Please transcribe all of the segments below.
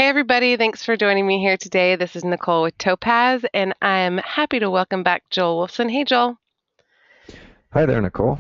everybody. Thanks for joining me here today. This is Nicole with Topaz, and I'm happy to welcome back Joel Wolfson. Hey, Joel. Hi there, Nicole.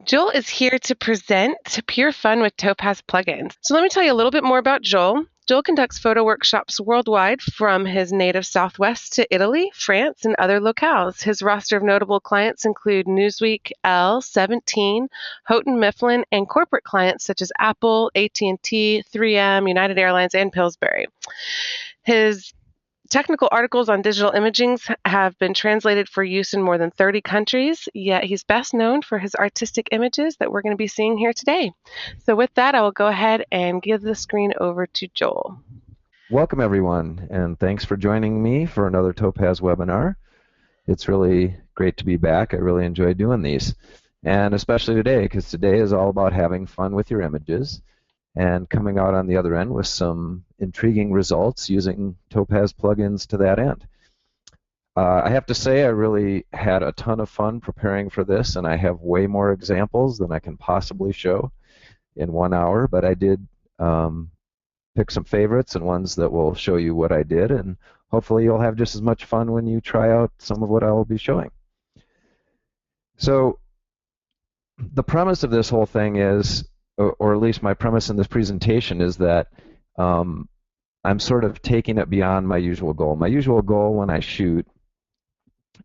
Joel is here to present Pure Fun with Topaz Plug-ins. So let me tell you a little bit more about Joel. Joel conducts photo workshops worldwide from his native Southwest to Italy, France, and other locales. His roster of notable clients include Newsweek, Elle, 17, Houghton Mifflin, and corporate clients such as Apple, AT&T, 3M, United Airlines, and Pillsbury. His technical articles on digital imaging have been translated for use in more than 30 countries, yet he's best known for his artistic images that we're going to be seeing here today. So with that, I will go ahead and give the screen over to Joel. Welcome, everyone, and thanks for joining me for another Topaz webinar. It's really great to be back. I really enjoy doing these, and especially today, because today is all about having fun with your images and coming out on the other end with some intriguing results using Topaz plugins to that end. I have to say I really had a ton of fun preparing for this, and I have way more examples than I can possibly show in 1 hour, but I did pick some favorites and ones that will show you what I did, and hopefully you'll have just as much fun when you try out some of what I will be showing. So the premise of this whole thing is, or at least my premise in this presentation is that I'm sort of taking it beyond my usual goal. My usual goal when I shoot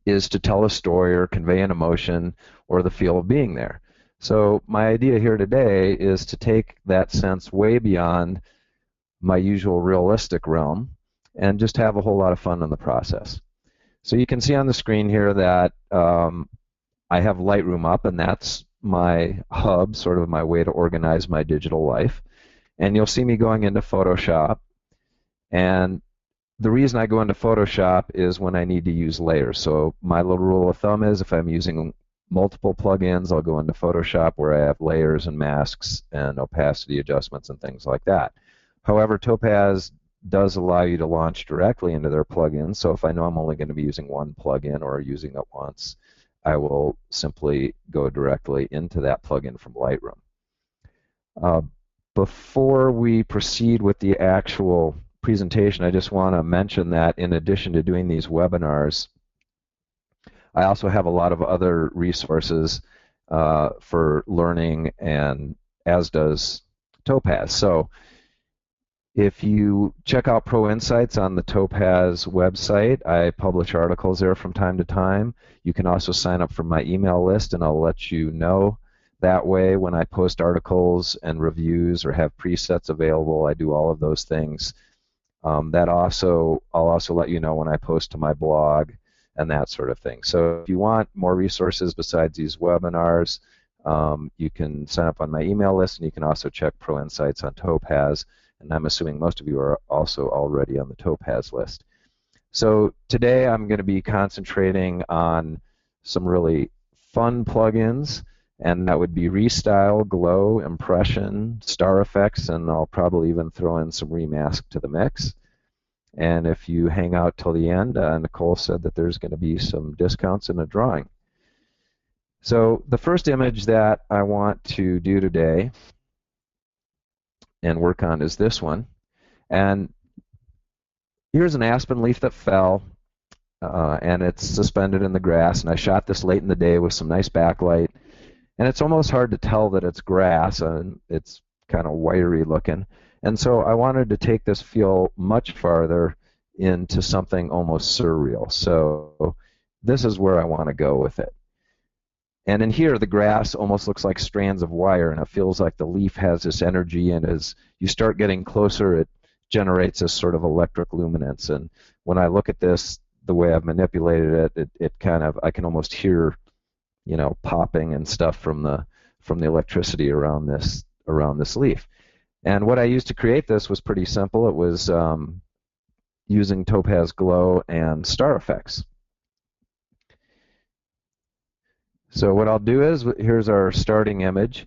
is to tell a story or convey an emotion or the feel of being there. So my idea here today is to take that sense way beyond my usual realistic realm and just have a whole lot of fun in the process. So you can see on the screen here that I have Lightroom up, and that's my hub, sort of my way to organize my digital life. And you'll see me going into Photoshop, and the reason I go into Photoshop is when I need to use layers. So my little rule of thumb is if I'm using multiple plugins, I'll go into Photoshop where I have layers and masks and opacity adjustments and things like that. However, Topaz does allow you to launch directly into their plugins, so if I know I'm only going to be using one plugin or using it once, I will simply go directly into that plugin from Lightroom. Before we proceed with the actual presentation, I just want to mention that in addition to doing these webinars, I also have a lot of other resources for learning, and as does Topaz. So if you check out Pro Insights on the Topaz website, I publish articles there from time to time. You can also sign up for my email list, and I'll let you know that way when I post articles and reviews or have presets available. I do all of those things. I'll also let you know when I post to my blog and that sort of thing. So if you want more resources besides these webinars, you can sign up on my email list, and you can also check Pro Insights on Topaz. And I'm assuming most of you are also already on the Topaz list. So today I'm going to be concentrating on some really fun plugins, and that would be ReStyle, Glow, Impression, Star Effects, and I'll probably even throw in some Remask to the mix. And if you hang out till the end, Nicole said that there's going to be some discounts in a drawing. So the first image that I want to do today and work on is this one. And here's an aspen leaf that fell, and it's suspended in the grass, and I shot this late in the day with some nice backlight, and it's almost hard to tell that it's grass, and it's kind of wiry looking. And so I wanted to take this feel much farther into something almost surreal. So this is where I want to go with it. And in here, the grass almost looks like strands of wire, and it feels like the leaf has this energy, and as you start getting closer, it generates this sort of electric luminance. And when I look at this, the way I've manipulated it, it kind of, I can almost hear, you know, popping and stuff from the electricity around this leaf. And what I used to create this was pretty simple. It was using Topaz Glow and Star Effects. So what I'll do is, here's our starting image.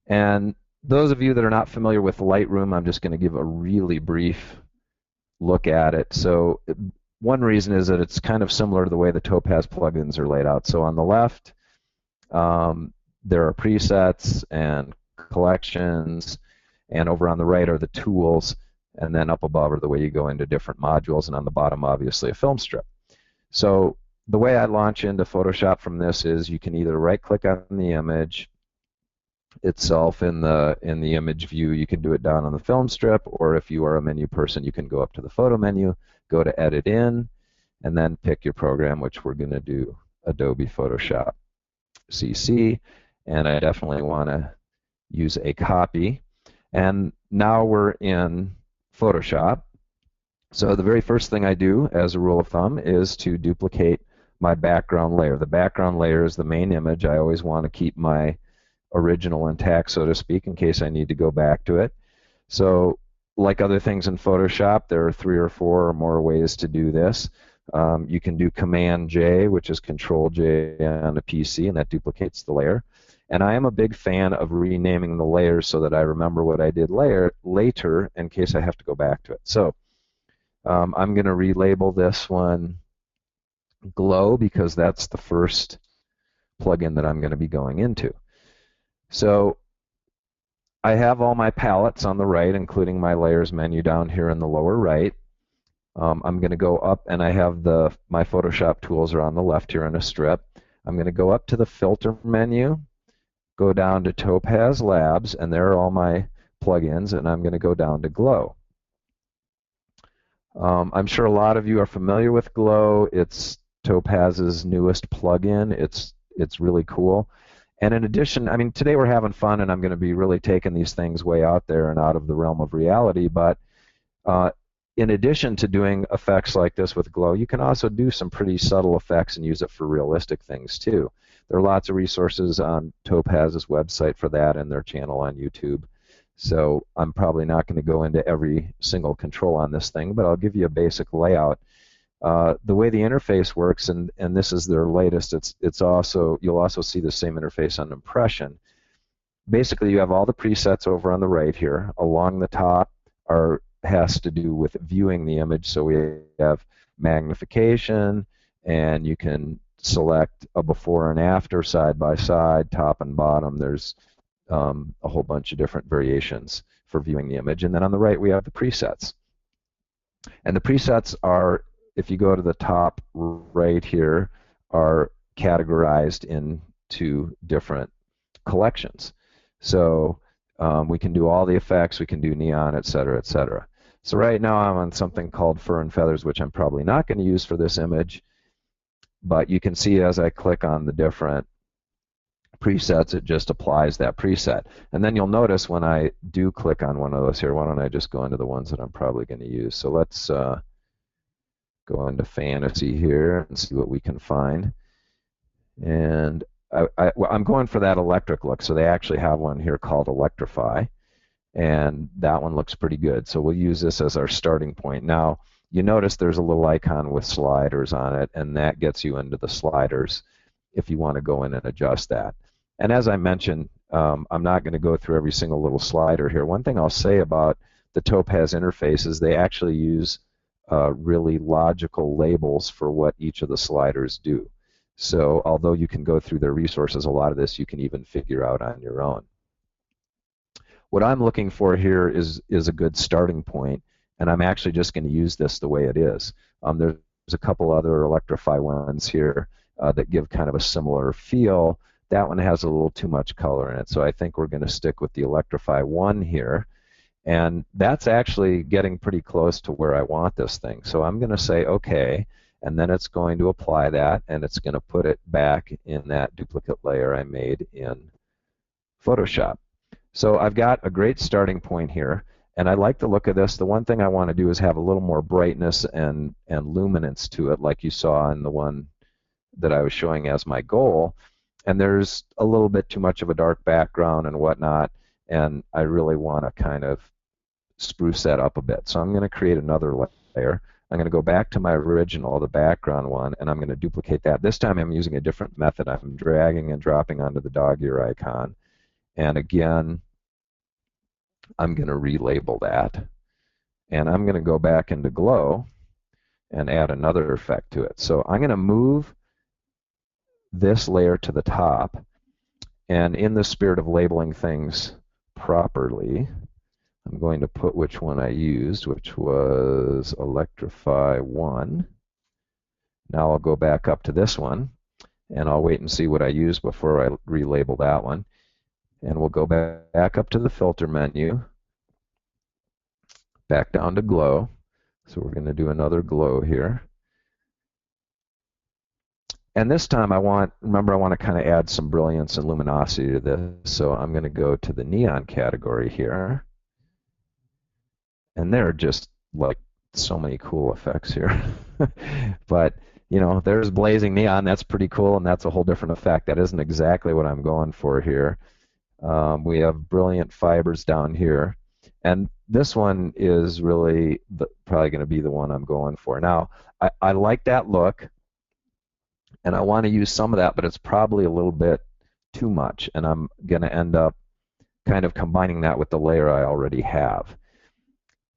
And those of you that are not familiar with Lightroom, I'm just going to give a really brief look at it. So one reason is that it's kind of similar to the way the Topaz plugins are laid out. So on the left, there are presets and collections, And over on the right are the tools, and then up above are the way you go into different modules, and on the bottom, obviously, a film strip. So the way I launch into Photoshop from this is you can either right-click on the image itself in the image view. You can do it down on the film strip, or if you are a menu person, you can go up to the photo menu, go to Edit In, and then pick your program, which we're going to do Adobe Photoshop CC, and I definitely want to use a copy. And now we're in Photoshop. So the very first thing I do, as a rule of thumb, is to duplicate my background layer. The background layer is the main image. I always want to keep my original intact, so to speak, in case I need to go back to it. So like other things in Photoshop, there are 3 or 4 or more ways to do this. You can do Command J, which is Control J on a PC, and that duplicates the layer. And I am a big fan of renaming the layers so that I remember what I did later in case I have to go back to it. So I'm going to relabel this one Glow because that's the first plugin that I'm going to be going into. So I have all my palettes on the right, including my layers menu down here in the lower right. I'm going to go up, and I have my Photoshop tools are on the left here in a strip. I'm going to go up to the filter menu, go down to Topaz Labs, and there are all my plugins, and I'm going to go down to Glow. I'm sure a lot of you are familiar with Glow. It's Topaz's newest plugin. It's really cool. And in addition, I mean, today we're having fun, and I'm going to be really taking these things way out there and out of the realm of reality. But in addition to doing effects like this with Glow, you can also do some pretty subtle effects and use it for realistic things too. There are lots of resources on Topaz's website for that and their channel on YouTube. So I'm probably not going to go into every single control on this thing, but I'll give you a basic layout. The way the interface works, and this is their latest, you'll also see the same interface on Impression. Basically, you have all the presets over on the right here. Along the top has to do with viewing the image, so we have magnification, and you can select a before and after, side by side, top and bottom. There's a whole bunch of different variations for viewing the image. And then on the right, we have the presets. And the presets are, if you go to the top right here, are categorized into different collections. So we can do all the effects, we can do neon, etc., etc. So right now I'm on something called Fur and Feathers, which I'm probably not going to use for this image. But you can see as I click on the different presets, it just applies that preset. And then you'll notice when I do click on one of those here, why don't I just go into the ones that I'm probably going to use. So let's go into Fantasy here and see what we can find. And I'm going for that electric look, so they actually have one here called Electrify, and that one looks pretty good. So we'll use this as our starting point. Now, you notice there's a little icon with sliders on it, and that gets you into the sliders if you want to go in and adjust that. And as I mentioned, I'm not going to go through every single little slider here. One thing I'll say about the Topaz interface is they actually use really logical labels for what each of the sliders do. So although you can go through their resources, a lot of this you can even figure out on your own. What I'm looking for here is a good starting point, and I'm actually just going to use this the way it is. There's a couple other Electrify ones here that give kind of a similar feel. That one has a little too much color in it, so I think we're going to stick with the Electrify 1 here. And that's actually getting pretty close to where I want this thing. So I'm going to say OK, and then it's going to apply that, and it's going to put it back in that duplicate layer I made in Photoshop. So I've got a great starting point here, and I like the look of this. The one thing I want to do is have a little more brightness and luminance to it, like you saw in the one that I was showing as my goal. And there's a little bit too much of a dark background and whatnot, and I really want to kind of spruce that up a bit. So I'm going to create another layer. I'm going to go back to my original, the background one, and I'm going to duplicate that. This time I'm using a different method. I'm dragging and dropping onto the dog ear icon. And again, I'm going to relabel that. And I'm going to go back into Glow and add another effect to it. So I'm going to move this layer to the top. And in the spirit of labeling things properly, I'm going to put which one I used, which was Electrify 1. Now I'll go back up to this one, and I'll wait and see what I used before I relabel that one. And we'll go back up to the filter menu, back down to glow. So we're going to do another glow here. And this time remember I want to kind of add some brilliance and luminosity to this. So I'm going to go to the neon category here. And there are just like so many cool effects here. But, you know, there's blazing neon. That's pretty cool, and that's a whole different effect. That isn't exactly what I'm going for here. We have brilliant fibers down here. And this one is really probably going to be the one I'm going for. Now, I like that look, and I want to use some of that, but it's probably a little bit too much, and I'm going to end up kind of combining that with the layer I already have.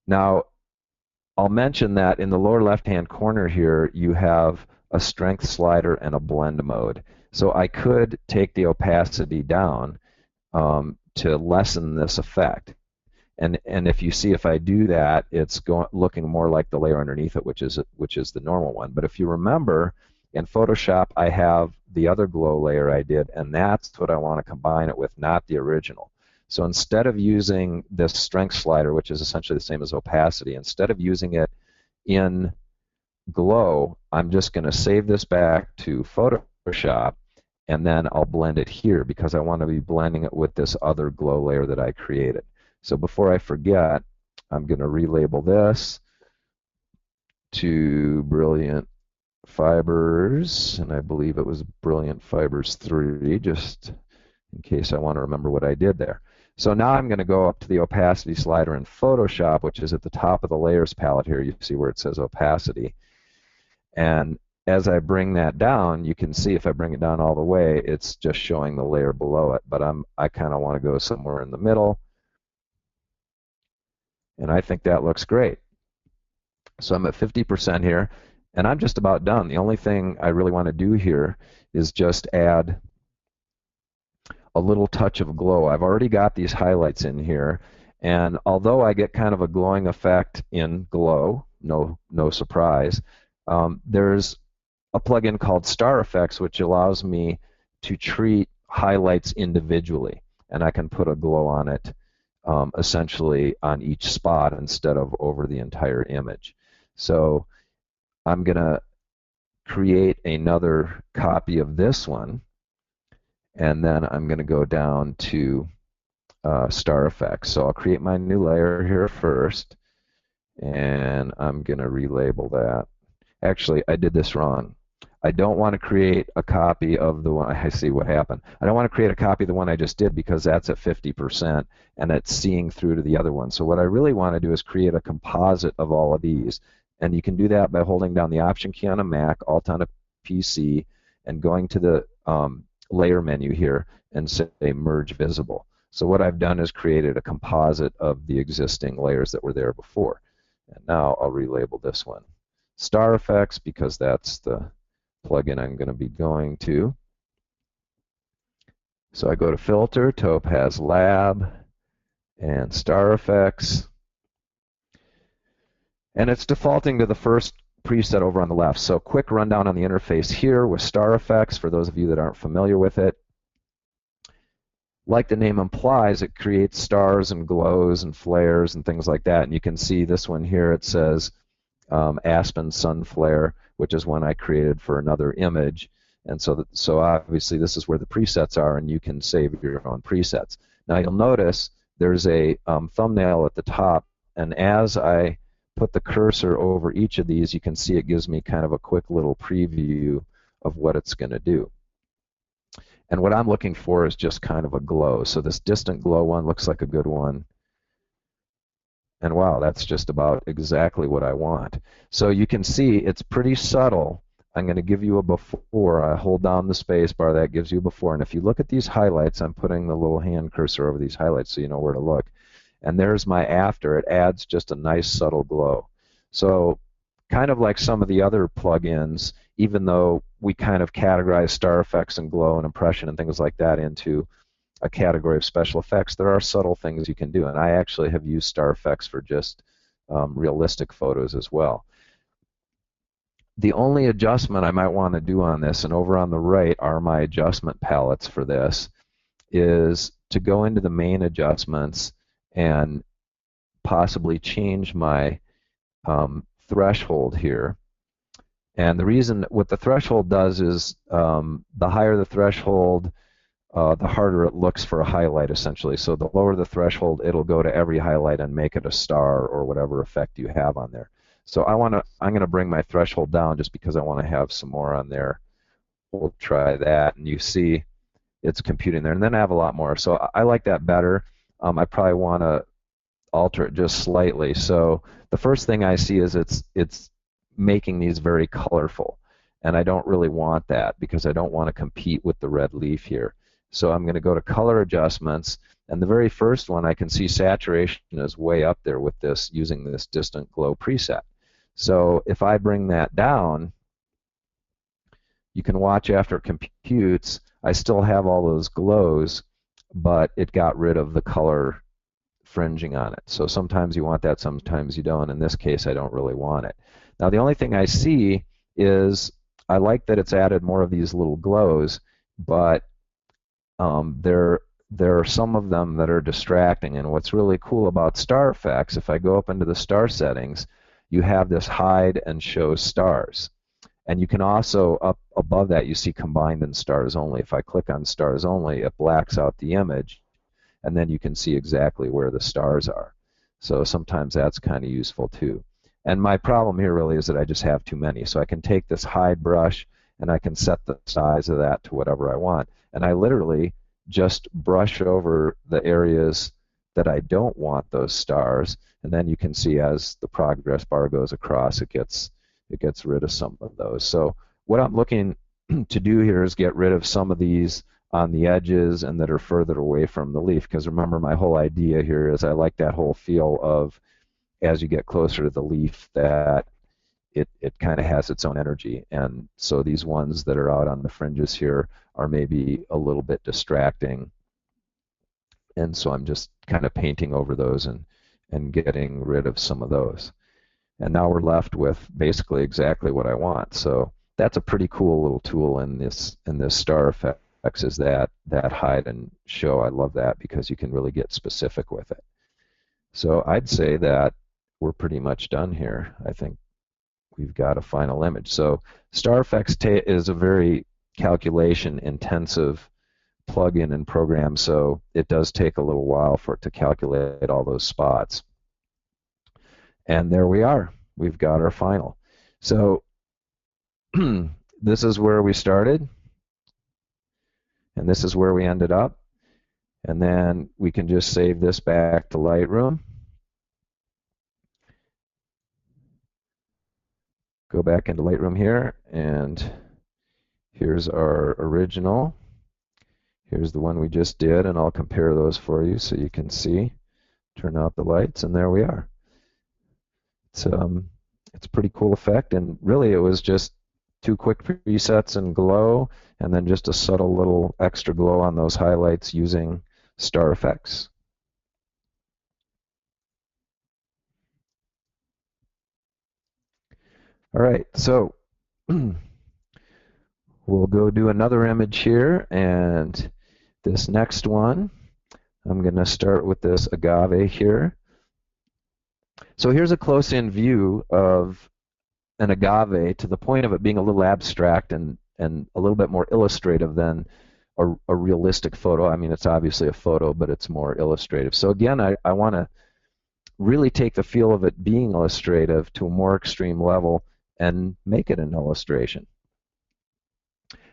Now, I'll mention that in the lower left-hand corner here, you have a strength slider and a blend mode. So I could take the opacity down to lessen this effect. And if you see, if I do that, it's looking more like the layer underneath it, which is the normal one. But if you remember, in Photoshop, I have the other glow layer I did, and that's what I want to combine it with, not the original. So instead of using this strength slider, which is essentially the same as opacity, instead of using it in glow, I'm just going to save this back to Photoshop, and then I'll blend it here because I want to be blending it with this other glow layer that I created. So before I forget, I'm going to relabel this to Brilliant Fibers, and I believe it was Brilliant Fibers 3, just in case I want to remember what I did there. So now I'm going to go up to the opacity slider in Photoshop, which is at the top of the layers palette here. You see where it says opacity. And as I bring that down, you can see if I bring it down all the way, it's just showing the layer below it. But I kind of want to go somewhere in the middle. And I think that looks great. So I'm at 50% here, and I'm just about done. The only thing I really want to do here is just add a little touch of glow. I've already got these highlights in here, and although I get kind of a glowing effect in glow, no surprise, there's a plugin called Star Effects which allows me to treat highlights individually, and I can put a glow on it essentially on each spot instead of over the entire image. So I'm going to create another copy of this one, and then I'm going to go down to Star Effects. So I'll create my new layer here first, and I'm going to relabel that. Actually, I did this wrong. I don't want to create a copy of the one. I see what happened. I don't want to create a copy of the one I just did because that's at 50% and it's seeing through to the other one. So what I really want to do is create a composite of all of these. And you can do that by holding down the Option key on a Mac, Alt on a PC, and going to the layer menu here and say Merge Visible. So what I've done is created a composite of the existing layers that were there before. And now I'll relabel this one Star Effects because that's the plugin I'm going to be going to. So I go to Filter, Topaz Lab, and Star Effects. And it's defaulting to the first preset over on the left. So quick rundown on the interface here with Star Effects for those of you that aren't familiar with it. Like the name implies, it creates stars and glows and flares and things like that. And you can see this one here, it says Aspen Sun Flare, which is one I created for another image. And so obviously this is where the presets are, and you can save your own presets. Now you'll notice there's a thumbnail at the top, and as I put the cursor over each of these, you can see it gives me kind of a quick little preview of what it's going to do. And what I'm looking for is just kind of a glow. So this distant glow one looks like a good one. And wow, that's just about exactly what I want. So you can see it's pretty subtle. I'm going to give you a before. I hold down the space bar, that gives you a before. And if you look at these highlights, I'm putting the little hand cursor over these highlights so you know where to look. And there's my after. It adds just a nice subtle glow. So kind of like some of the other plugins, even though we kind of categorize Star Effects and glow and impression and things like that into a category of special effects, there are subtle things you can do, and I actually have used star effects for just realistic photos as well. The only adjustment I might want to do on this, and over on the right are my adjustment palettes for this, is to go into the main adjustments and possibly change my threshold here. And the reason what the threshold does is the higher the threshold, the harder it looks for a highlight, essentially. So the lower the threshold, it'll go to every highlight and make it a star or whatever effect you have on there. So I'm going to bring my threshold down just because I want to have some more on there. We'll try that, and you see it's computing there. And then I have a lot more. So I like that better. I probably want to alter it just slightly. So the first thing I see is it's making these very colorful, and I don't really want that because I don't want to compete with the red leaf here. So I'm going to go to color adjustments, and the very first one I can see saturation is way up there with this using this distant glow preset. So if I bring that down, you can watch after it computes, I still have all those glows, but it got rid of the color fringing on it. So sometimes you want that, sometimes you don't. In this case, I don't really want it. Now the only thing I see is I like that it's added more of these little glows, but there are some of them that are distracting. And what's really cool about star effects, if I go up into the star settings, you have this hide and show stars. And you can also, up above that, you see combined and stars only. If I click on stars only, it blacks out the image, and then you can see exactly where the stars are. So sometimes that's kind of useful too. And my problem here really is that I just have too many. So I can take this hide brush and I can set the size of that to whatever I want. And I literally just brush over the areas that I don't want those stars, and then you can see as the progress bar goes across, it gets rid of some of those. So what I'm looking to do here is get rid of some of these on the edges and that are further away from the leaf, because remember, my whole idea here is I like that whole feel of as you get closer to the leaf that it kind of has its own energy. And so these ones that are out on the fringes here are maybe a little bit distracting, and so I'm just kind of painting over those and getting rid of some of those. And now we're left with basically exactly what I want. So that's a pretty cool little tool in this star effects, is that hide and show. I love that because you can really get specific with it. So I'd say that we're pretty much done here. I think we've got a final image. So star effects is a very calculation intensive plugin and program, so it does take a little while for it to calculate all those spots. And there we are. We've got our final. So this is where we started, and this is where we ended up. And then we can just save this back to Lightroom. Go back into Lightroom here, and here's our original. Here's the one we just did, and I'll compare those for you so you can see. Turn out the lights, and there we are. It's a pretty cool effect, and really it was just 2 quick presets and glow, and then just a subtle little extra glow on those highlights using star effects. All right, so we'll go do another image here, and this next one, I'm going to start with this agave here. So here's a close-in view of an agave, to the point of it being a little abstract and a little bit more illustrative than a realistic photo. I mean, it's obviously a photo, but it's more illustrative. So again, I want to really take the feel of it being illustrative to a more extreme level and make it an illustration.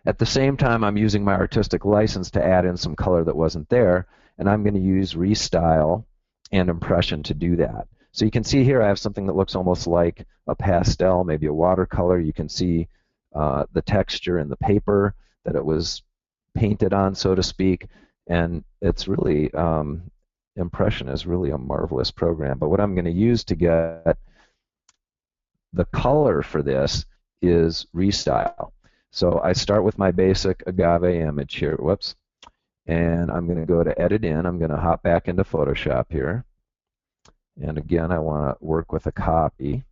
At the same time, I'm using my artistic license to add in some color that wasn't there, and I'm going to use ReStyle and impression to do that. So you can see here I have something that looks almost like a pastel, maybe a watercolor. You can see the texture in the paper that it was painted on, so to speak, and it's really, impression is really a marvelous program. But what I'm going to use to get the color for this is ReStyle. So I start with my basic agave image here, whoops, And I'm going to go to Edit In. I'm going to hop back into Photoshop here. And again, I want to work with a copy.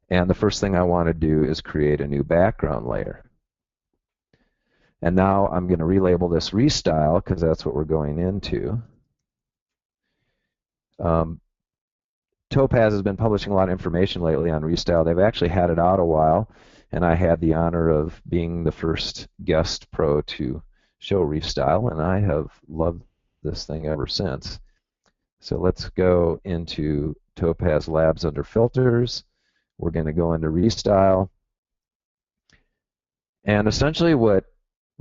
And the first thing I want to do is create a new background layer. And now I'm going to relabel this ReStyle because that's what we're going into. Topaz has been publishing a lot of information lately on ReStyle. They've actually had it out a while, and I had the honor of being the first guest pro to show ReStyle, and I have loved this thing ever since. So let's go into Topaz Labs under Filters. We're going to go into ReStyle. And essentially what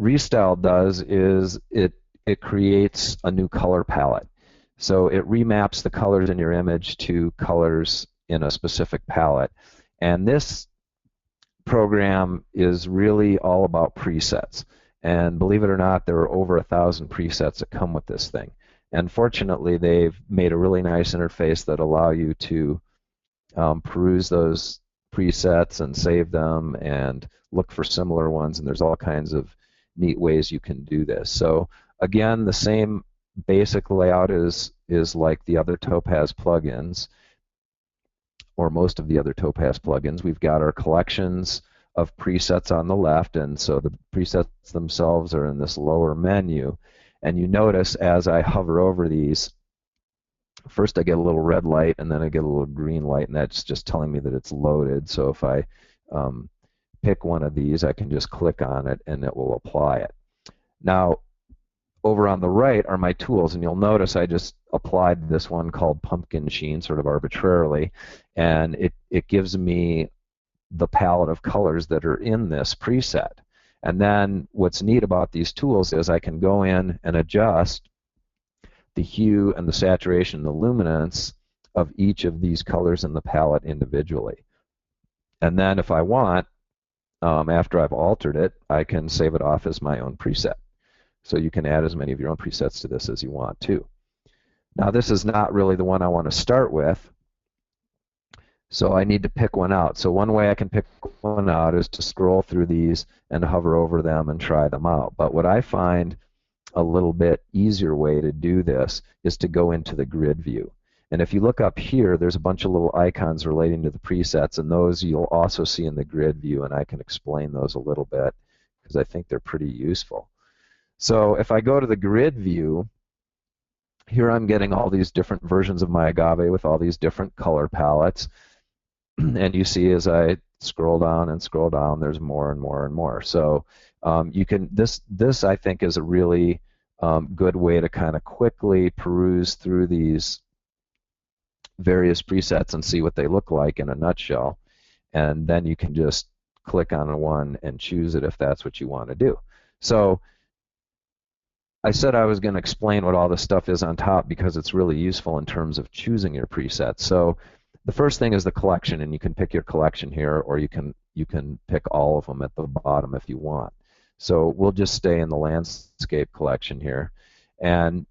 ReStyle does is it creates a new color palette. So it remaps the colors in your image to colors in a specific palette. And this program is really all about presets. And believe it or not, there are over 1,000 presets that come with this thing. And fortunately, they've made a really nice interface that allow you to peruse those presets and save them and look for similar ones. And there's all kinds of neat ways you can do this. So again, the same basic layout is like the other Topaz plugins, or most of the other Topaz plugins. We've got our collections of presets on the left, and so the presets themselves are in this lower menu. And you notice as I hover over these, first I get a little red light and then I get a little green light, and that's just telling me that it's loaded. So if I pick one of these, I can just click on it and it will apply it. Now, over on the right are my tools, and you'll notice I just applied this one called Pumpkin Sheen sort of arbitrarily, and it gives me the palette of colors that are in this preset. And then what's neat about these tools is I can go in and adjust the hue and the saturation and the luminance of each of these colors in the palette individually. And then if I want, after I've altered it, I can save it off as my own preset. So you can add as many of your own presets to this as you want too. Now this is not really the one I want to start with, so I need to pick one out. So one way I can pick one out is to scroll through these and hover over them and try them out. But what I find a little bit easier way to do this is to go into the grid view. And if you look up here, there's a bunch of little icons relating to the presets, and those you'll also see in the grid view, and I can explain those a little bit because I think they're pretty useful. So if I go to the grid view, here I'm getting all these different versions of my agave with all these different color palettes. And you see as I scroll down, there's more and more and more. So you can this I think is a really good way to kind of quickly peruse through these various presets and see what they look like in a nutshell. And then you can just click on one and choose it if that's what you want to do. So I said I was going to explain what all this stuff is on top because it's really useful in terms of choosing your presets. So the first thing is the collection, and you can pick your collection here, or you can pick all of them at the bottom if you want. So we'll just stay in the landscape collection here. And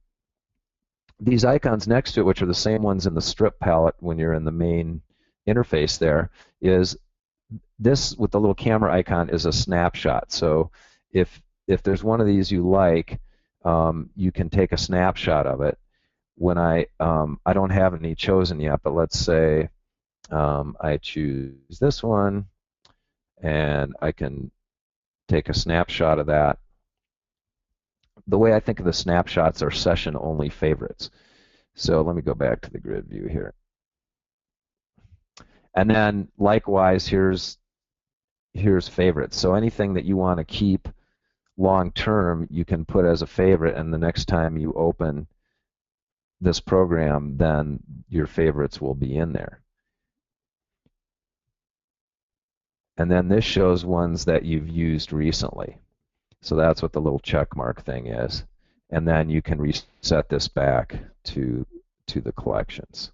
these icons next to it, which are the same ones in the strip palette when you're in the main interface there, is this with the little camera icon is a snapshot. So if there's one of these you like, you can take a snapshot of it. When I don't have any chosen yet, but let's say I choose this one, and I can take a snapshot of that. The way I think of the snapshots are session-only favorites. So let me go back to the grid view here. And then likewise, here's favorites. So anything that you want to keep long-term, you can put as a favorite, and the next time you open this program, then your favorites will be in there. And then this shows ones that you've used recently. So that's what the little check mark thing is. And then you can reset this back to the collections.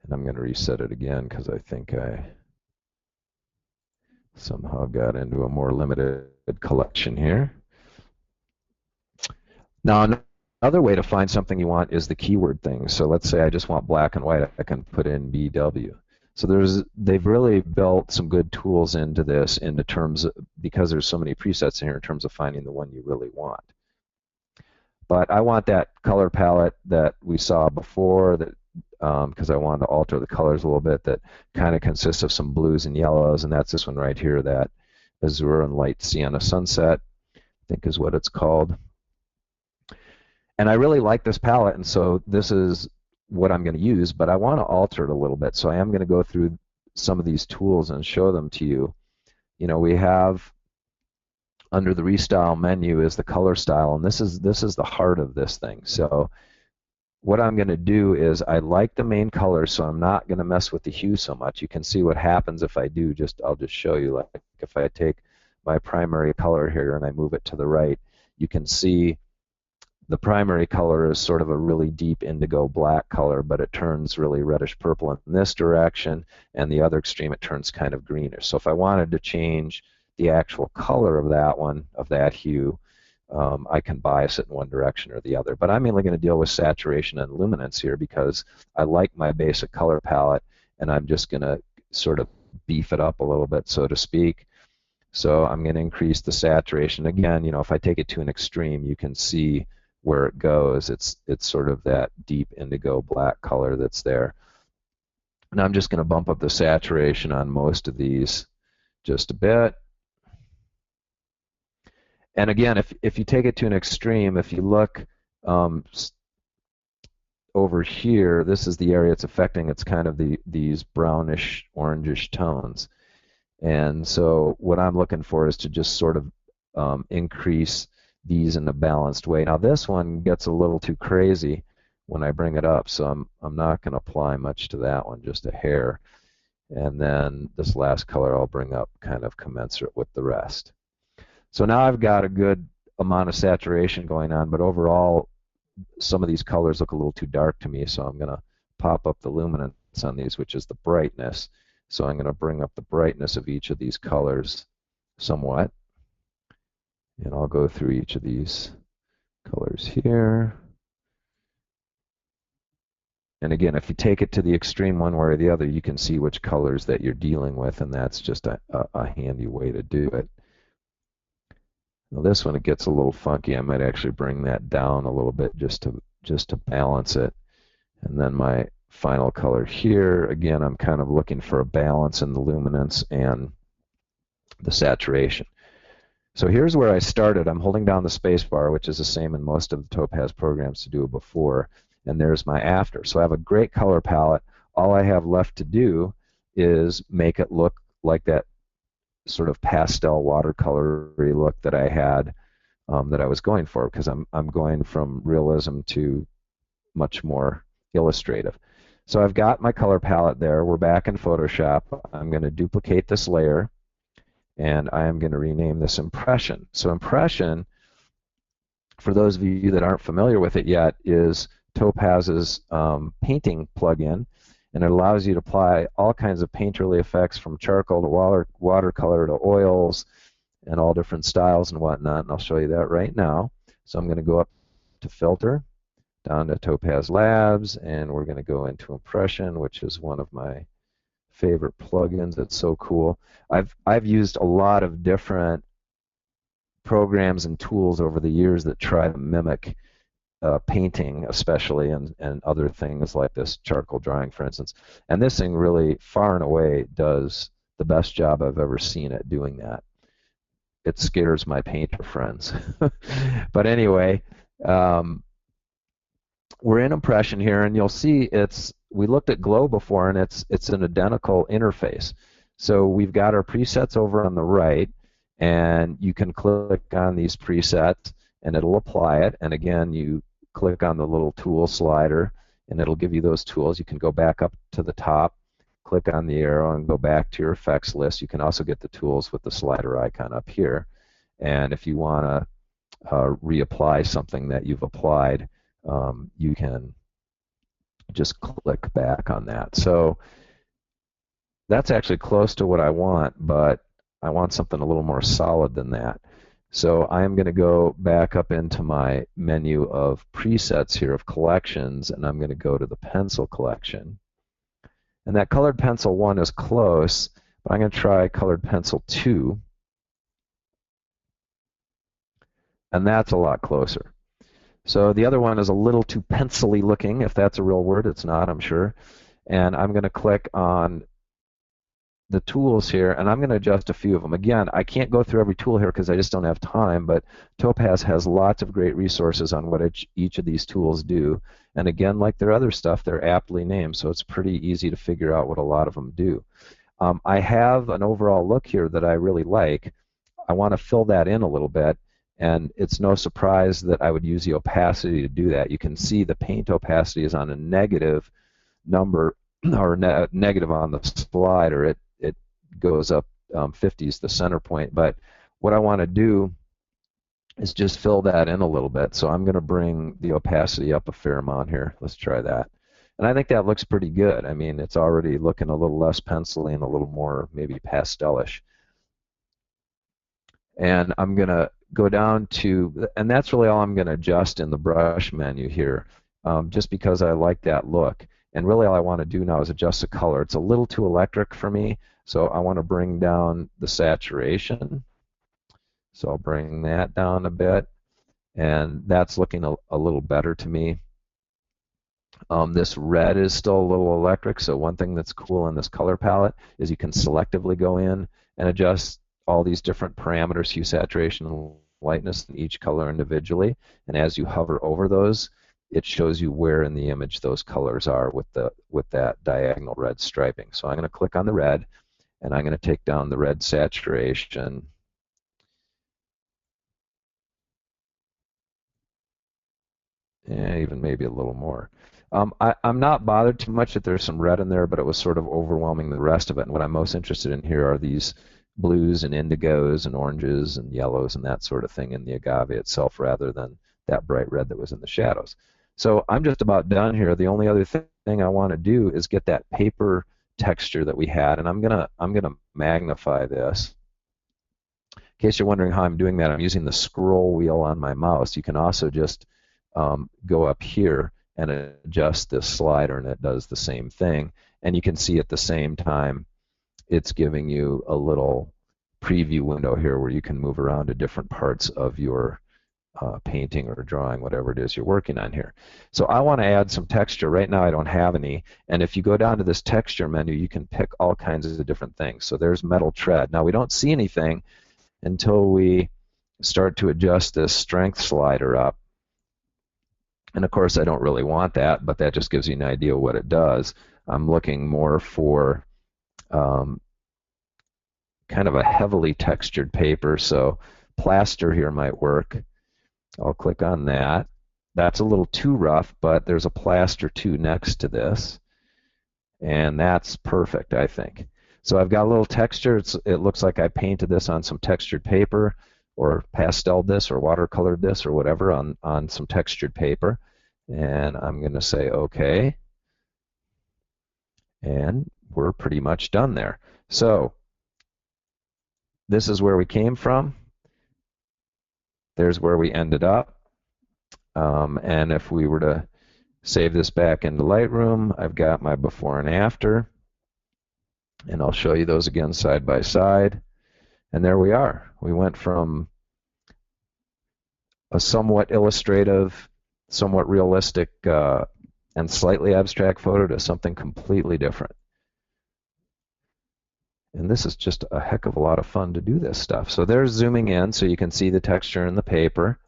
And I'm going to reset it again because I think I somehow got into a more limited collection here. Now, another way to find something you want is the keyword thing. So let's say I just want black and white. I can put in BW. So they've really built some good tools into this in terms because there's so many presets in here in terms of finding the one you really want. But I want that color palette that we saw before, that because I wanted to alter the colors a little bit, that kind of consists of some blues and yellows, and that's this one right here, that Azure and Light Sienna Sunset, I think is what it's called. And I really like this palette, and so this is what I'm going to use, but I want to alter it a little bit. So I am going to go through some of these tools and show them to you. You know, we have under the ReStyle menu is the color style, and this is the heart of this thing. So what I'm going to do is, I like the main color, so I'm not going to mess with the hue so much. You can see what happens if I do. I'll just show you. Like if I take my primary color here and I move it to the right, you can see the primary color is sort of a really deep indigo black color, but it turns really reddish purple in this direction, and the other extreme it turns kind of greenish. So if I wanted to change the actual color of that one, of that hue, I can bias it in one direction or the other. But I'm mainly going to deal with saturation and luminance here because I like my basic color palette, and I'm just going to sort of beef it up a little bit, so to speak. So I'm going to increase the saturation. Again, you know, if I take it to an extreme, you can see where it goes. It's sort of that deep indigo black color that's there. And I'm just going to bump up the saturation on most of these just a bit. And again, if you take it to an extreme, if you look over here, this is the area it's affecting. It's kind of these brownish, orangish tones. And so what I'm looking for is to just sort of increase these in a balanced way. Now this one gets a little too crazy when I bring it up, so I'm not going to apply much to that one, just a hair. And then this last color I'll bring up kind of commensurate with the rest. So now I've got a good amount of saturation going on, but overall some of these colors look a little too dark to me, so I'm going to pop up the luminance on these, which is the brightness. So I'm going to bring up the brightness of each of these colors somewhat. And I'll go through each of these colors here. And again, if you take it to the extreme one way or the other, you can see which colors that you're dealing with, and that's just a handy way to do it. Now this one, it gets a little funky. I might actually bring that down a little bit just to balance it. And then my final color here, again, I'm kind of looking for a balance in the luminance and the saturation. So here's where I started. I'm holding down the space bar, which is the same in most of the Topaz programs to do it before, and there's my after. So I have a great color palette. All I have left to do is make it look like that sort of pastel watercolory look that I had, that I was going for, because I'm going from realism to much more illustrative. So I've got my color palette there. We're back in Photoshop. I'm going to duplicate this layer, and I am going to rename this Impression. So Impression, for those of you that aren't familiar with it yet, is Topaz's painting plugin, and it allows you to apply all kinds of painterly effects, from charcoal to watercolor to oils and all different styles and whatnot, and I'll show you that right now. So I'm going to go up to Filter, down to Topaz Labs, and we're going to go into Impression, which is one of my favorite plugins. It's so cool. I've used a lot of different programs and tools over the years that try to mimic painting, especially, and other things like this, charcoal drawing, for instance. And this thing really, far and away, does the best job I've ever seen at doing that. It scares my painter friends. But anyway, we're in Impression here, and you'll see we looked at Glow before, and it's an identical interface. So we've got our presets over on the right, and you can click on these presets and it'll apply it. And again, you click on the little tool slider and it'll give you those tools. You can go back up to the top, click on the arrow, and go back to your effects list. You can also get the tools with the slider icon up here. And if you want to reapply something that you've applied, you can just click back on that. So that's actually close to what I want, but I want something a little more solid than that. So I am going to go back up into my menu of presets here, of collections, and I'm going to go to the pencil collection. And that colored pencil 1 is close, but I'm going to try colored pencil 2. and that's a lot closer. So the other one is a little too pencil-y looking, if that's a real word. It's not, I'm sure. And I'm going to click on the tools here, and I'm going to adjust a few of them. Again, I can't go through every tool here because I just don't have time, but Topaz has lots of great resources on what each of these tools do. And again, like their other stuff, they're aptly named, so it's pretty easy to figure out what a lot of them do. I have an overall look here that I really like. I want to fill that in a little bit, and it's no surprise that I would use the opacity to do that. You can see the paint opacity is on a negative number, or negative on the slider. It goes up 50 is the center point, but what I want to do is just fill that in a little bit. So I'm going to bring the opacity up a fair amount here. Let's try that. And I think that looks pretty good. I mean, it's already looking a little less pencil-y and a little more maybe pastelish. And I'm going to go down to, and that's really all I'm going to adjust in the brush menu here, just because I like that look. And really all I want to do now is adjust the color. It's a little too electric for me, so I want to bring down the saturation. So I'll bring that down a bit, and that's looking a little better to me. This red is still a little electric, so one thing that's cool in this color palette is you can selectively go in and adjust all these different parameters, hue, saturation, and lightness in each color individually. And as you hover over those, it shows you where in the image those colors are with that diagonal red striping. So I'm going to click on the red, and I'm going to take down the red saturation. Yeah, even maybe a little more. I'm not bothered too much that there's some red in there, but it was sort of overwhelming the rest of it. And what I'm most interested in here are these blues and indigos and oranges and yellows and that sort of thing in the agave itself, rather than that bright red that was in the shadows. So I'm just about done here. The only other thing I want to do is get that paper texture that we had, and I'm gonna magnify this. In case you're wondering how I'm doing that, I'm using the scroll wheel on my mouse. You can also just go up here and adjust this slider, and it does the same thing. And you can see at the same time it's giving you a little preview window here where you can move around to different parts of your painting or drawing, whatever it is you're working on here. So I want to add some texture. Right now I don't have any, and if you go down to this texture menu, you can pick all kinds of different things. So there's metal tread. Now we don't see anything until we start to adjust this strength slider up. And of course I don't really want that, but that just gives you an idea of what it does. I'm looking more for kind of a heavily textured paper, so plaster here might work. I'll click on that. That's a little too rough, but there's a plaster 2 next to this, and that's perfect, I think. So I've got a little texture. It looks like I painted this on some textured paper, or pasteled this, or watercolored this, or whatever on some textured paper. And I'm going to say OK. And we're pretty much done there. So this is where we came from. There's where we ended up. And if we were to save this back into Lightroom, I've got my before and after. And I'll show you those again side by side. And there we are. We went from a somewhat illustrative, somewhat realistic, and slightly abstract photo to something completely different. And this is just a heck of a lot of fun to do this stuff. So there's zooming in so you can see the texture in the paper.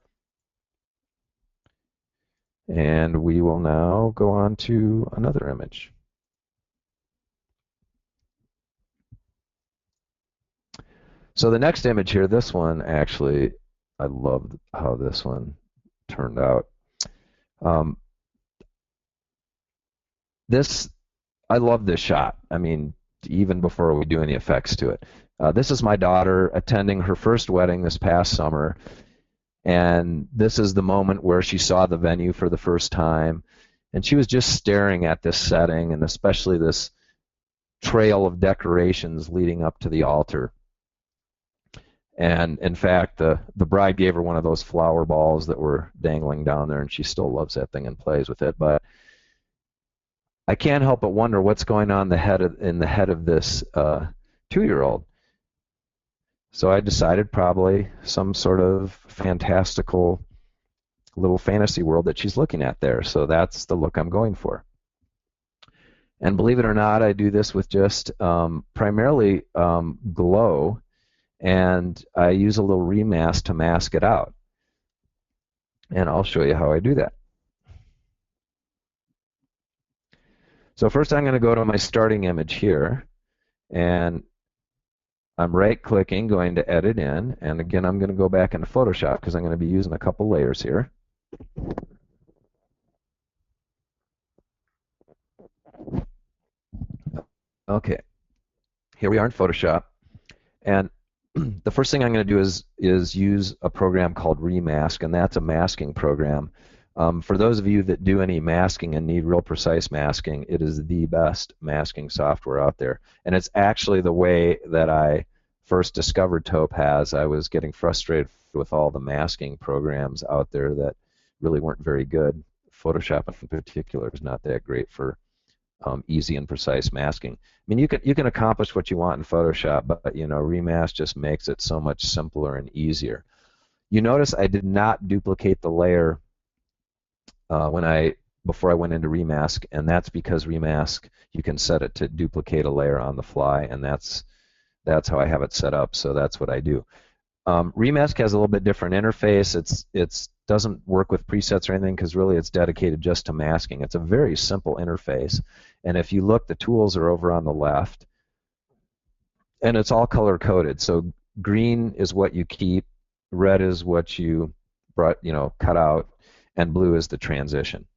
And we will now go on to another image. So the next image here, this one actually, I love how this one turned out. I love this shot. I mean, even before we do any effects to it. This is my daughter attending her first wedding this past summer, and this is the moment where she saw the venue for the first time, and she was just staring at this setting, and especially this trail of decorations leading up to the altar. And in fact, the bride gave her one of those flower balls that were dangling down there, and she still loves that thing and plays with it. But I can't help but wonder what's going on in the head of this 2-year-old. So I decided probably some sort of fantastical little fantasy world that she's looking at there. So that's the look I'm going for. And believe it or not, I do this with just primarily glow, and I use a little remask to mask it out. And I'll show you how I do that. So first I'm going to go to my starting image here, and I'm right-clicking, going to Edit In, and again I'm going to go back into Photoshop because I'm going to be using a couple layers here. Okay, here we are in Photoshop, and the first thing I'm going to do is use a program called Remask, and that's a masking program. For those of you that do any masking and need real precise masking, it is the best masking software out there. And it's actually the way that I first discovered Topaz. I was getting frustrated with all the masking programs out there that really weren't very good. Photoshop in particular is not that great for easy and precise masking. I mean, you can accomplish what you want in Photoshop, but you know, Remask just makes it so much simpler and easier. You notice I did not duplicate the layer before I went into Remask, and that's because Remask you can set it to duplicate a layer on the fly, and that's how I have it set up. So that's what I do. Remask has a little bit different interface. It doesn't work with presets or anything because really it's dedicated just to masking. It's a very simple interface, and if you look, the tools are over on the left, and it's all color coded. So green is what you keep, red is what you cut out, and blue is the transition.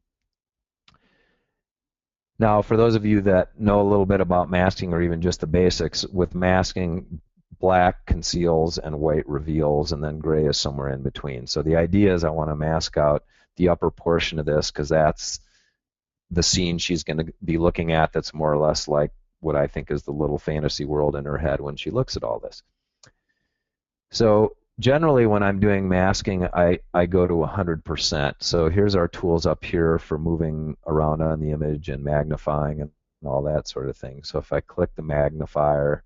Now, for those of you that know a little bit about masking or even just the basics, with masking, black conceals and white reveals, and then gray is somewhere in between. So the idea is I want to mask out the upper portion of this because that's the scene she's going to be looking at that's more or less like what I think is the little fantasy world in her head when she looks at all this. So generally when I'm doing masking, I go to 100%. So here's our tools up here for moving around on the image and magnifying and all that sort of thing. So if I click the magnifier,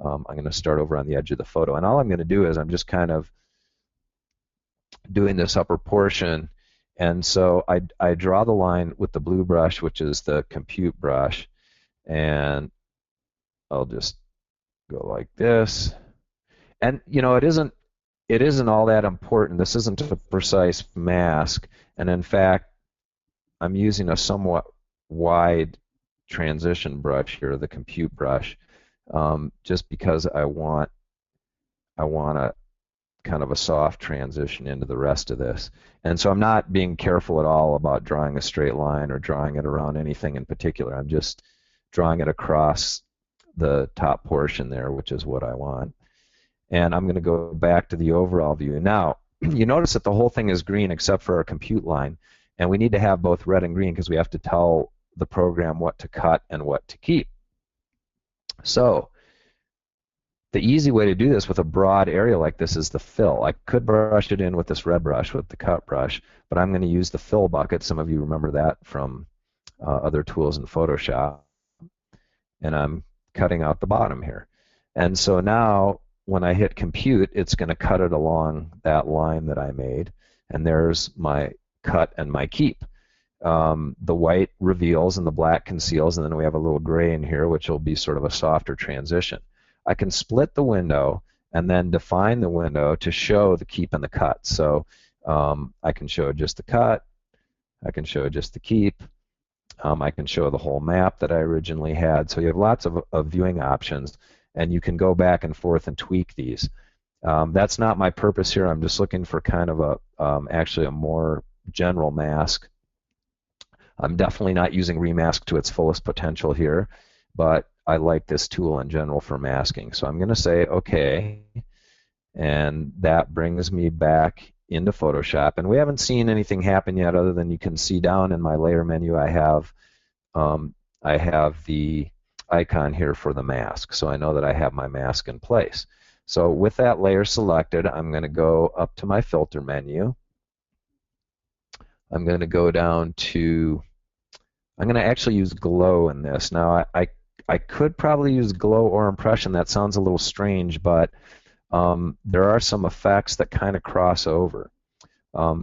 I'm going to start over on the edge of the photo. And all I'm going to do is I'm just kind of doing this upper portion. And so I draw the line with the blue brush, which is the compute brush. And I'll just go like this. And you know, it isn't all that important. This isn't a precise mask. And in fact, I'm using a somewhat wide transition brush here, the compute brush, just because I want a kind of a soft transition into the rest of this. And so I'm not being careful at all about drawing a straight line or drawing it around anything in particular. I'm just drawing it across the top portion there, which is what I want. And I'm going to go back to the overall view. Now, you notice that the whole thing is green except for our compute line. And we need to have both red and green because we have to tell the program what to cut and what to keep. So the easy way to do this with a broad area like this is the fill. I could brush it in with this red brush, with the cut brush, but I'm going to use the fill bucket. Some of you remember that from other tools in Photoshop. And I'm cutting out the bottom here. And so now when I hit compute, it's going to cut it along that line that I made. And there's my cut and my keep. The white reveals and the black conceals, and then we have a little gray in here, which will be sort of a softer transition. I can split the window and then define the window to show the keep and the cut. So I can show just the cut, I can show just the keep, I can show the whole map that I originally had. So you have lots of viewing options, and you can go back and forth and tweak these. That's not my purpose here. I'm just looking for kind of actually a more general mask. I'm definitely not using Remask to its fullest potential here, but I like this tool in general for masking. So I'm going to say OK, and that brings me back into Photoshop. And we haven't seen anything happen yet other than you can see down in my layer menu I have the icon here for the mask. So I know that I have my mask in place. So with that layer selected, I'm going to go up to my filter menu. I'm going to go down to, I'm going to actually use glow in this. Now I could probably use glow or impression. That sounds a little strange, but there are some effects that kind of cross over.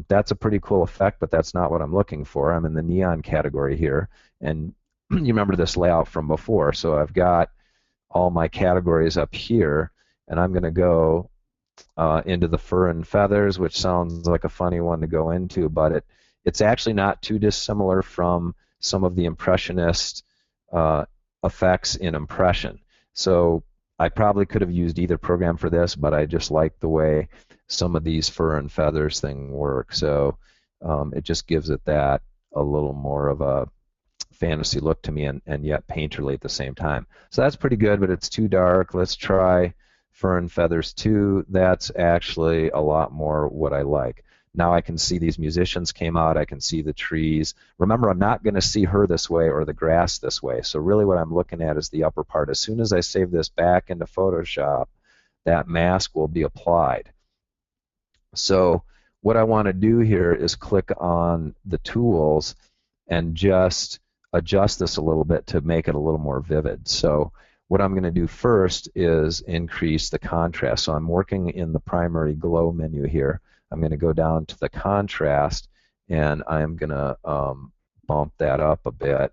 That's a pretty cool effect, but that's not what I'm looking for. I'm in the neon category here, and you remember this layout from before, so I've got all my categories up here, and I'm going to go into the fur and feathers, which sounds like a funny one to go into, but it's actually not too dissimilar from some of the impressionist effects in impression. So I probably could have used either program for this, but I just like the way some of these fur and feathers thing work. So it just gives it that a little more of a fantasy look to me, and yet painterly at the same time. So that's pretty good, but it's too dark. Let's try Fur and Feathers 2. That's actually a lot more what I like. Now I can see these musicians came out. I can see the trees. Remember, I'm not going to see her this way or the grass this way. So really what I'm looking at is the upper part. As soon as I save this back into Photoshop, that mask will be applied. So what I want to do here is click on the tools and just adjust this a little bit to make it a little more vivid. So what I'm going to do first is increase the contrast. So I'm working in the primary glow menu here. I'm going to go down to the contrast, and I'm going to bump that up a bit.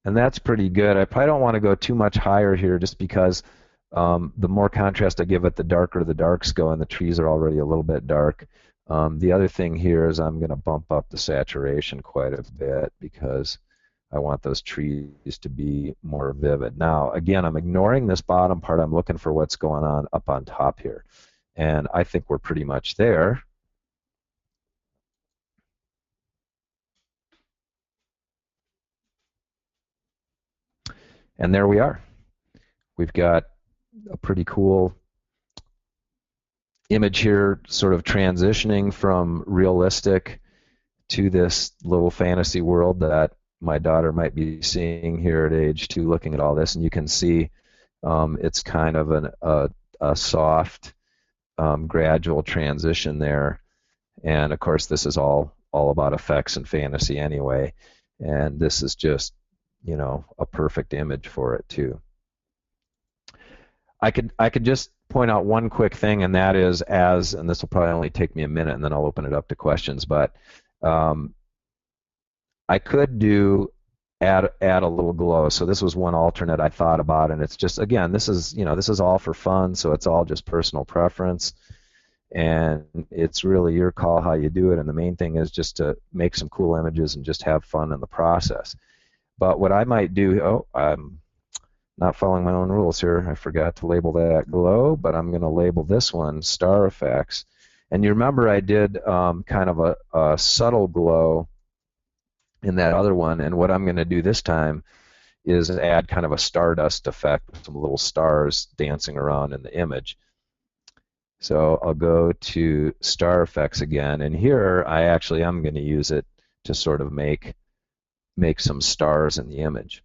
And that's pretty good. I probably don't want to go too much higher here just because the more contrast I give it, the darker the darks go, and the trees are already a little bit dark. The other thing here is I'm going to bump up the saturation quite a bit because I want those trees to be more vivid. Now, again, I'm ignoring this bottom part. I'm looking for what's going on up on top here. And I think we're pretty much there. And there we are. We've got a pretty cool image here, sort of transitioning from realistic to this little fantasy world that my daughter might be seeing here at age 2, looking at all this. And you can see it's kind of a soft, gradual transition there. And of course, this is all about effects and fantasy anyway. And this is just, you know, a perfect image for it too. I could just point out one quick thing, and that is, and this will probably only take me a minute, and then I'll open it up to questions. But I could add a little glow. So this was one alternate I thought about, and it's just, again, this is all for fun, so it's all just personal preference, and it's really your call how you do it. And the main thing is just to make some cool images and just have fun in the process. But what I might do, I'm not following my own rules here. I forgot to label that glow, but I'm going to label this one star effects. And you remember I did kind of a subtle glow in that other one, and what I'm going to do this time is add kind of a stardust effect with some little stars dancing around in the image. So I'll go to star effects again, and here I actually am going to use it to sort of make some stars in the image.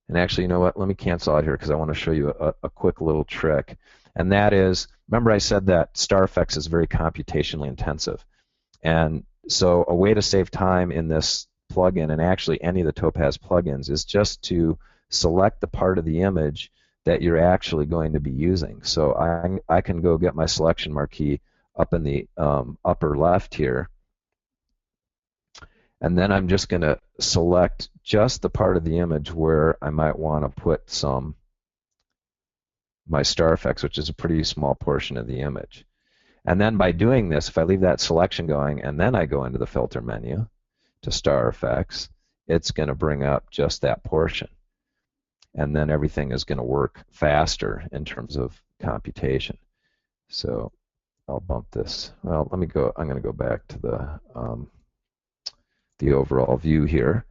And actually, you know what? Let me cancel out here because I want to show you a quick little trick. And that is, remember I said that star effects is very computationally intensive. And so a way to save time in this plugin, and actually any of the Topaz plugins, is just to select the part of the image that you're actually going to be using. So I can go get my selection marquee up in the upper left here, and then I'm just going to select just the part of the image where I might want to put my star effects, which is a pretty small portion of the image. And then by doing this, if I leave that selection going and then I go into the filter menu to star effects, it's going to bring up just that portion. And then everything is going to work faster in terms of computation. So I'll bump this. Well, let me go. I'm going to go back to the overall view here.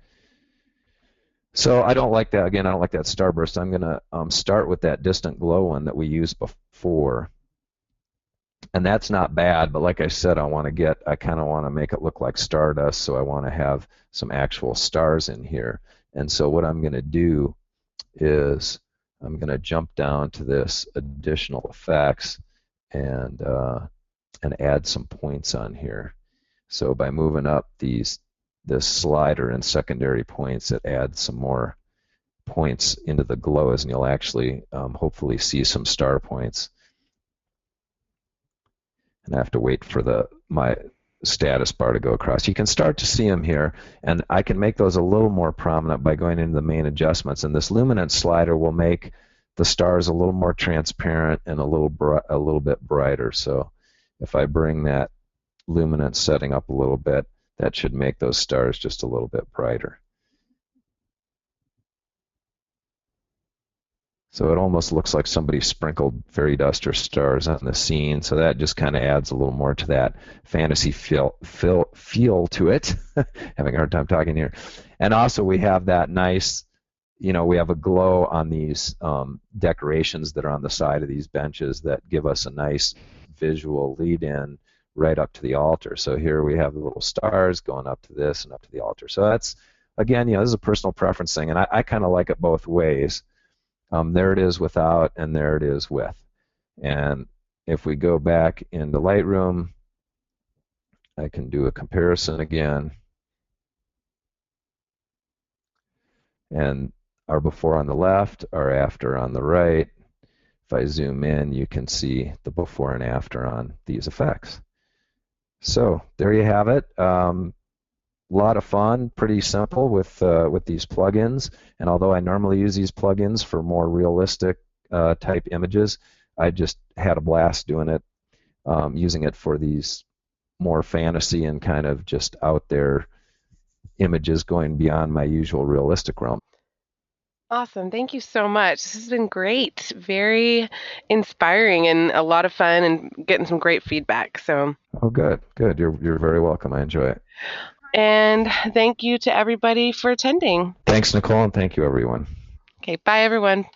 So I don't like that. Again, I don't like that starburst. I'm going to start with that distant glow one that we used before. And that's not bad, but like I said, I kind of want to make it look like stardust, so I want to have some actual stars in here. And so what I'm going to do is I'm going to jump down to this additional effects and add some points on here. So by moving up this slider and secondary points, it adds some more points into the glows, and you'll actually hopefully see some star points. And I have to wait for my status bar to go across. You can start to see them here, and I can make those a little more prominent by going into the main adjustments. And this luminance slider will make the stars a little more transparent and a little bit brighter. So if I bring that luminance setting up a little bit, that should make those stars just a little bit brighter. So it almost looks like somebody sprinkled fairy dust or stars on the scene. So that just kind of adds a little more to that fantasy feel to it. Having a hard time talking here. And also we have that nice, we have a glow on these decorations that are on the side of these benches that give us a nice visual lead-in right up to the altar. So here we have the little stars going up to this and up to the altar. So that's, again, this is a personal preference thing, and I kind of like it both ways. There it is without, and there it is with. And if we go back into Lightroom, I can do a comparison again. And our before on the left, our after on the right. If I zoom in, you can see the before and after on these effects. So there you have it. A lot of fun, pretty simple with these plugins. And although I normally use these plugins for more realistic type images, I just had a blast doing it, using it for these more fantasy and kind of just out there images going beyond my usual realistic realm. Awesome. Thank you so much. This has been great. Very inspiring and a lot of fun and getting some great feedback. So, oh, good. You're very welcome. I enjoy it. And thank you to everybody for attending. Thanks, Nicole, and thank you, everyone. Okay, bye, everyone.